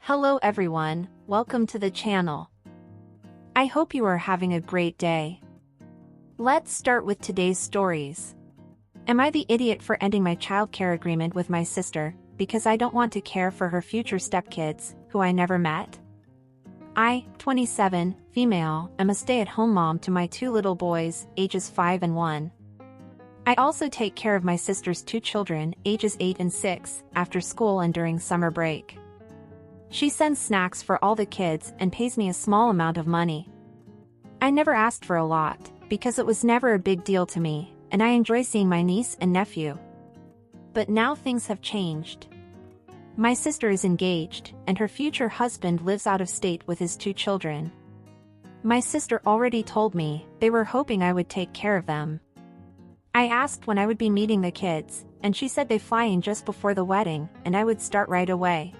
Hello everyone, welcome to the channel. I hope you are having a great day. Let's start with today's stories. Am I the idiot for ending my childcare agreement with my sister because I don't want to care for her future stepkids, who I never met? I, 27, female, am a stay-at-home mom to my two little boys, ages 5 and 1. I also take care of my sister's two children, ages 8 and 6, after school and during summer break. She sends snacks for all the kids and pays me a small amount of money. I never asked for a lot, because it was never a big deal to me, and I enjoy seeing my niece and nephew. But now things have changed. My sister is engaged, and her future husband lives out of state with his two children. My sister already told me they were hoping I would take care of them. I asked when I would be meeting the kids, and she said they fly in just before the wedding, and I would start right away.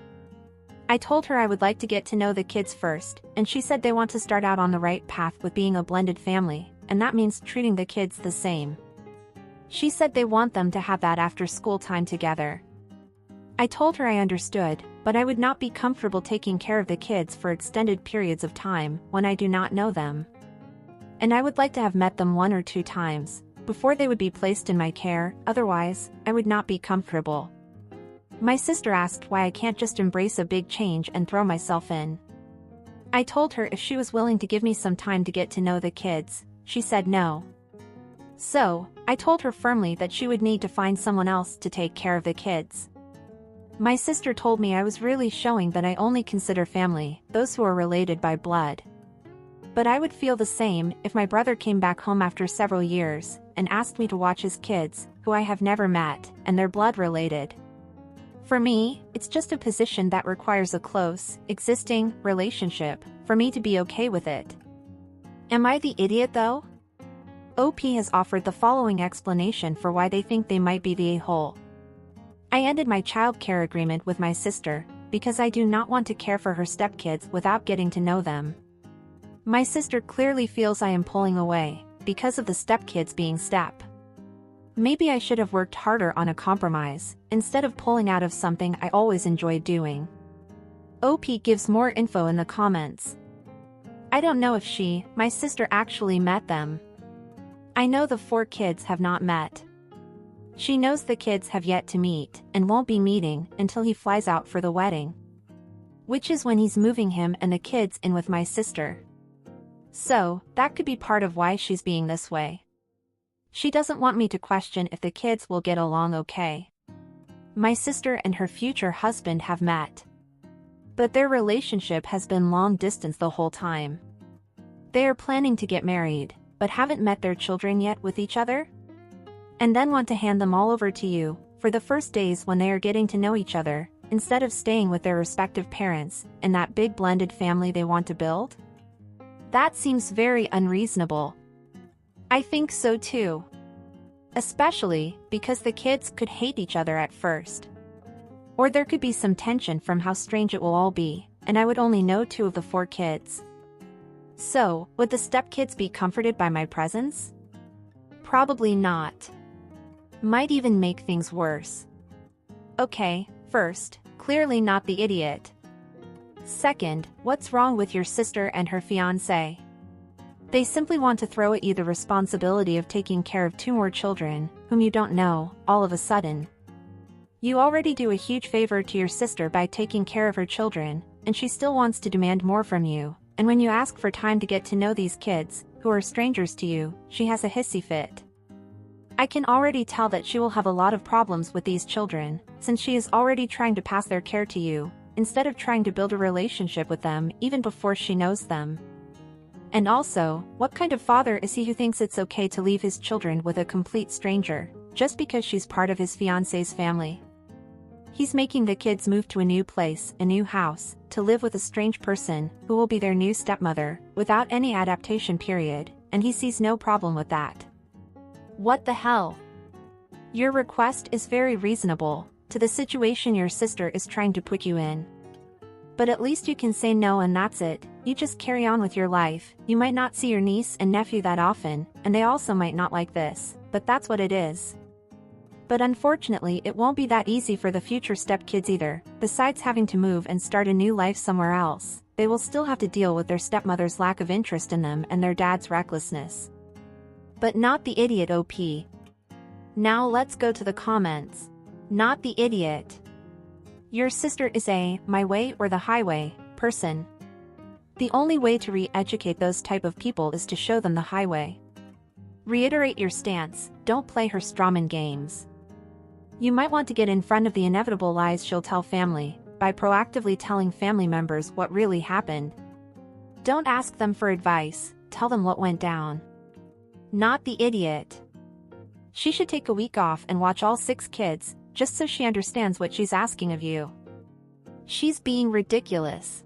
I told her I would like to get to know the kids first, and she said they want to start out on the right path with being a blended family, and that means treating the kids the same. She said they want them to have that after school time together. I told her I understood, but I would not be comfortable taking care of the kids for extended periods of time when I do not know them. And I would like to have met them 1 or 2 times before they would be placed in my care, otherwise, I would not be comfortable. My sister asked why I can't just embrace a big change and throw myself in. I told her if she was willing to give me some time to get to know the kids, she said no. So, I told her firmly that she would need to find someone else to take care of the kids. My sister told me I was really showing that I only consider family those who are related by blood. But I would feel the same if my brother came back home after several years and asked me to watch his kids, who I have never met, and they're blood related. For me, it's just a position that requires a close, existing relationship for me to be okay with it. Am I the idiot though? OP has offered the following explanation for why they think they might be the a-hole. I ended my childcare agreement with my sister because I do not want to care for her stepkids without getting to know them. My sister clearly feels I am pulling away because of the stepkids being step. Maybe I should have worked harder on a compromise, instead of pulling out of something I always enjoyed doing. OP gives more info in the comments. I don't know if my sister actually met them. I know the 4 kids have not met. She knows the kids have yet to meet and won't be meeting until he flies out for the wedding. Which is when he's moving him and the kids in with my sister. So, that could be part of why she's being this way. She doesn't want me to question if the kids will get along okay. My sister and her future husband have met. But their relationship has been long distance the whole time. They are planning to get married, but haven't met their children yet with each other? And then want to hand them all over to you, for the first days when they are getting to know each other, instead of staying with their respective parents, in that big blended family they want to build? That seems very unreasonable. I think so too. Especially because the kids could hate each other at first. Or there could be some tension from how strange it will all be, and I would only know 2 of the 4 kids. So, would the stepkids be comforted by my presence? Probably not. Might even make things worse. Okay, first, clearly not the idiot. Second, what's wrong with your sister and her fiancé? They simply want to throw at you the responsibility of taking care of 2 more children, whom you don't know, all of a sudden. You already do a huge favor to your sister by taking care of her children, and she still wants to demand more from you, and when you ask for time to get to know these kids, who are strangers to you, she has a hissy fit. I can already tell that she will have a lot of problems with these children, since she is already trying to pass their care to you, instead of trying to build a relationship with them even before she knows them. And also, what kind of father is he who thinks it's okay to leave his children with a complete stranger, just because she's part of his fiancé's family? He's making the kids move to a new place, a new house, to live with a strange person, who will be their new stepmother, without any adaptation period, and he sees no problem with that. What the hell? Your request is very reasonable, to the situation your sister is trying to put you in. But at least you can say no and that's it, you just carry on with your life. You might not see your niece and nephew that often, and they also might not like this, but that's what it is. But unfortunately, it won't be that easy for the future stepkids either. Besides having to move and start a new life somewhere else, they will still have to deal with their stepmother's lack of interest in them and their dad's recklessness. But not the idiot OP. Now let's go to the comments. Not the idiot. Your sister is a my way or the highway person. The only way to re-educate those type of people is to show them the highway. Reiterate your stance, don't play her strawman games. You might want to get in front of the inevitable lies she'll tell family, by proactively telling family members what really happened. Don't ask them for advice, tell them what went down. Not the idiot. She should take a week off and watch all 6 kids, just so she understands what she's asking of you. She's being ridiculous.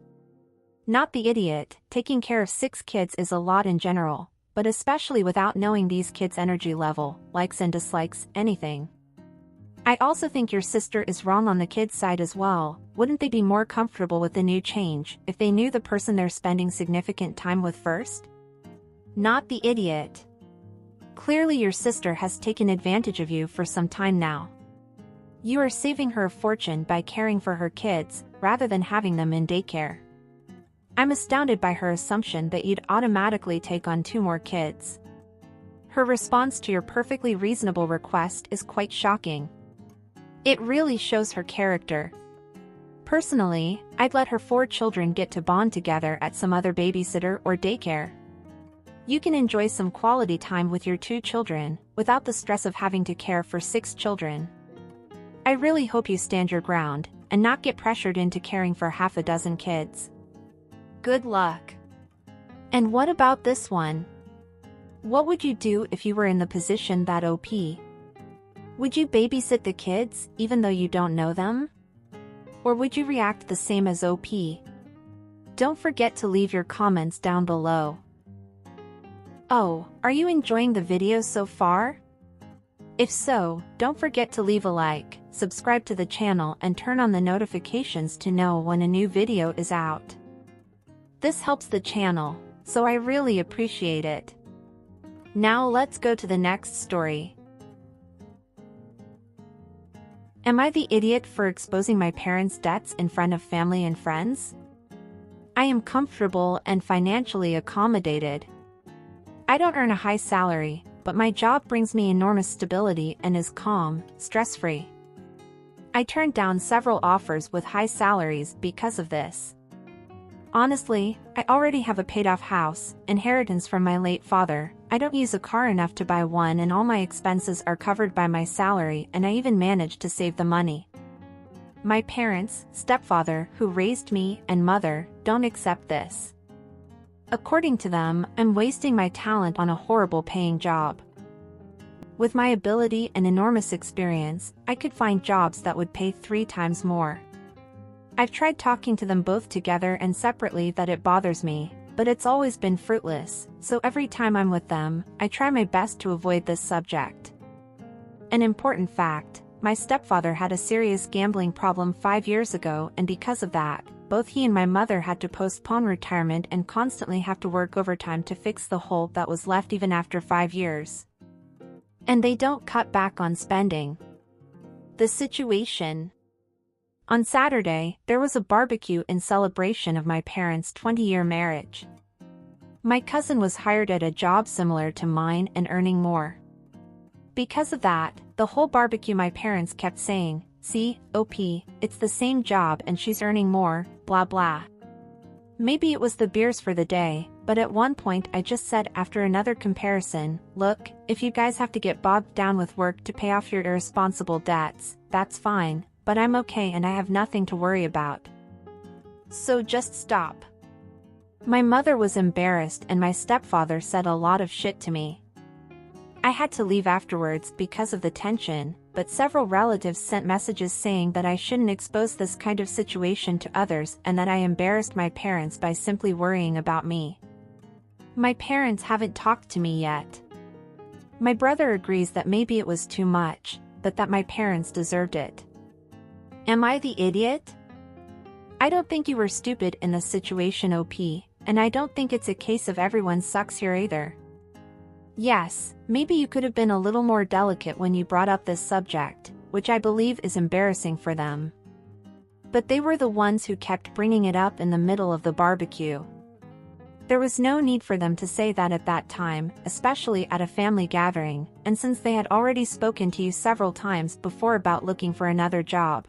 Not the idiot, taking care of 6 kids is a lot in general, but especially without knowing these kids' energy level, likes and dislikes, anything. I also think your sister is wrong on the kids' side as well. Wouldn't they be more comfortable with the new change if they knew the person they're spending significant time with first? Not the idiot. Clearly your sister has taken advantage of you for some time now. You are saving her a fortune by caring for her kids, rather than having them in daycare. I'm astounded by her assumption that you'd automatically take on 2 more kids. Her response to your perfectly reasonable request is quite shocking. It really shows her character. Personally, I'd let her 4 children get to bond together at some other babysitter or daycare. You can enjoy some quality time with your 2 children, without the stress of having to care for 6 children. I really hope you stand your ground, and not get pressured into caring for half a dozen kids. Good luck. And what about this one? What would you do if you were in the position that OP? Would you babysit the kids, even though you don't know them? Or would you react the same as OP? Don't forget to leave your comments down below. Oh, are you enjoying the video so far? If so, don't forget to leave a like, subscribe to the channel and turn on the notifications to know when a new video is out. This helps the channel, so I really appreciate it. Now let's go to the next story. Am I the idiot for exposing my parents' debts in front of family and friends? I am comfortable and financially accommodated. I don't earn a high salary, but my job brings me enormous stability and is calm, stress-free. I turned down several offers with high salaries because of this. Honestly, I already have a paid-off house, inheritance from my late father. I don't use a car enough to buy one, and all my expenses are covered by my salary, and I even managed to save the money. My parents, stepfather, who raised me, and mother, don't accept this. According to them, I'm wasting my talent on a horrible paying job. With my ability and enormous experience, I could find jobs that would pay 3 times more. I've tried talking to them both together and separately that it bothers me, but it's always been fruitless, so every time I'm with them, I try my best to avoid this subject. An important fact, my stepfather had a serious gambling problem 5 years ago, and because of that, both he and my mother had to postpone retirement and constantly have to work overtime to fix the hole that was left even after 5 years. And they don't cut back on spending. The situation. On Saturday, there was a barbecue in celebration of my parents' 20-year marriage. My cousin was hired at a job similar to mine and earning more. Because of that, the whole barbecue my parents kept saying, "See, OP, it's the same job and she's earning more, blah blah." Maybe it was the beers for the day, but at one point I just said after another comparison, "Look, if you guys have to get bogged down with work to pay off your irresponsible debts, that's fine. But I'm okay and I have nothing to worry about. So just stop." My mother was embarrassed and my stepfather said a lot of shit to me. I had to leave afterwards because of the tension, but several relatives sent messages saying that I shouldn't expose this kind of situation to others and that I embarrassed my parents by simply worrying about me. My parents haven't talked to me yet. My brother agrees that maybe it was too much, but that my parents deserved it. Am I the idiot? I don't think you were stupid in this situation, OP, and I don't think it's a case of everyone sucks here either. Yes, maybe you could have been a little more delicate when you brought up this subject, which I believe is embarrassing for them. But they were the ones who kept bringing it up in the middle of the barbecue. There was no need for them to say that at that time, especially at a family gathering, and since they had already spoken to you several times before about looking for another job.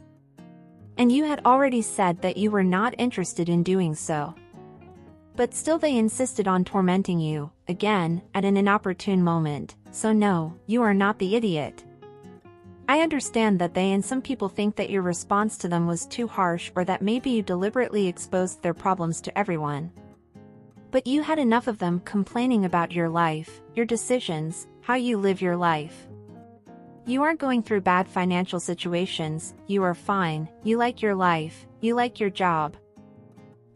And you had already said that you were not interested in doing so. But still they insisted on tormenting you, again, at an inopportune moment, so no, you are not the idiot. I understand that they and some people think that your response to them was too harsh or that maybe you deliberately exposed their problems to everyone. But you had enough of them complaining about your life, your decisions, how you live your life. You aren't going through bad financial situations, you are fine, you like your life, you like your job.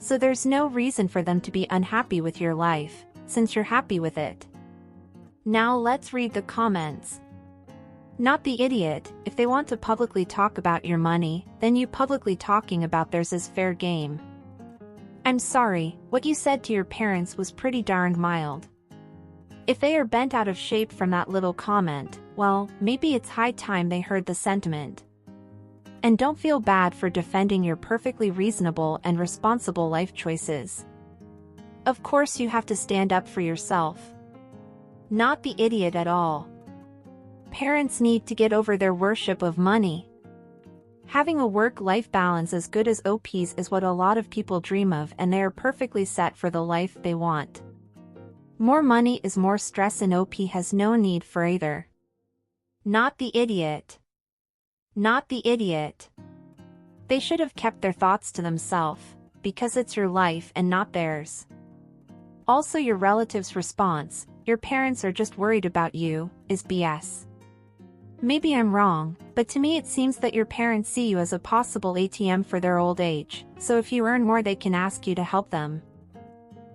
So there's no reason for them to be unhappy with your life, since you're happy with it. Now let's read the comments. Not the idiot. If they want to publicly talk about your money, then you publicly talking about theirs is fair game. I'm sorry, what you said to your parents was pretty darned mild. If they are bent out of shape from that little comment, well, maybe it's high time they heard the sentiment. And don't feel bad for defending your perfectly reasonable and responsible life choices. Of course you have to stand up for yourself. Not the idiot at all. Parents need to get over their worship of money. Having a work-life balance as good as OP's is what a lot of people dream of, and they are perfectly set for the life they want. More money is more stress, and OP has no need for either. Not the idiot. Not the idiot. They should have kept their thoughts to themselves, because it's your life and not theirs. Also, your relatives' response, your parents are just worried about you, is BS. Maybe I'm wrong, but to me it seems that your parents see you as a possible ATM for their old age, so if you earn more they can ask you to help them.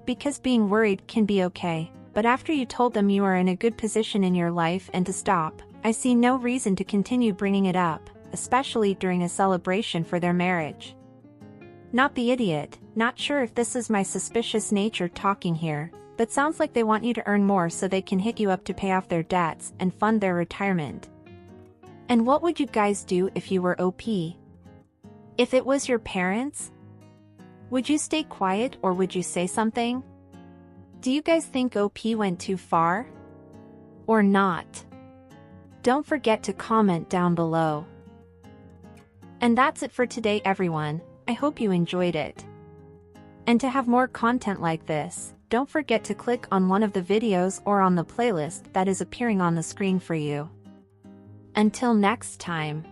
Because being worried can be okay, but after you told them you are in a good position in your life and to stop, I see no reason to continue bringing it up, especially during a celebration for their marriage. Not the idiot. Not sure if this is my suspicious nature talking here, but sounds like they want you to earn more so they can hit you up to pay off their debts and fund their retirement. And what would you guys do if you were OP? If it was your parents? Would you stay quiet or would you say something? Do you guys think OP went too far? Or not? Don't forget to comment down below. And that's it for today, everyone. I hope you enjoyed it. And to have more content like this, don't forget to click on one of the videos or on the playlist that is appearing on the screen for you. Until next time.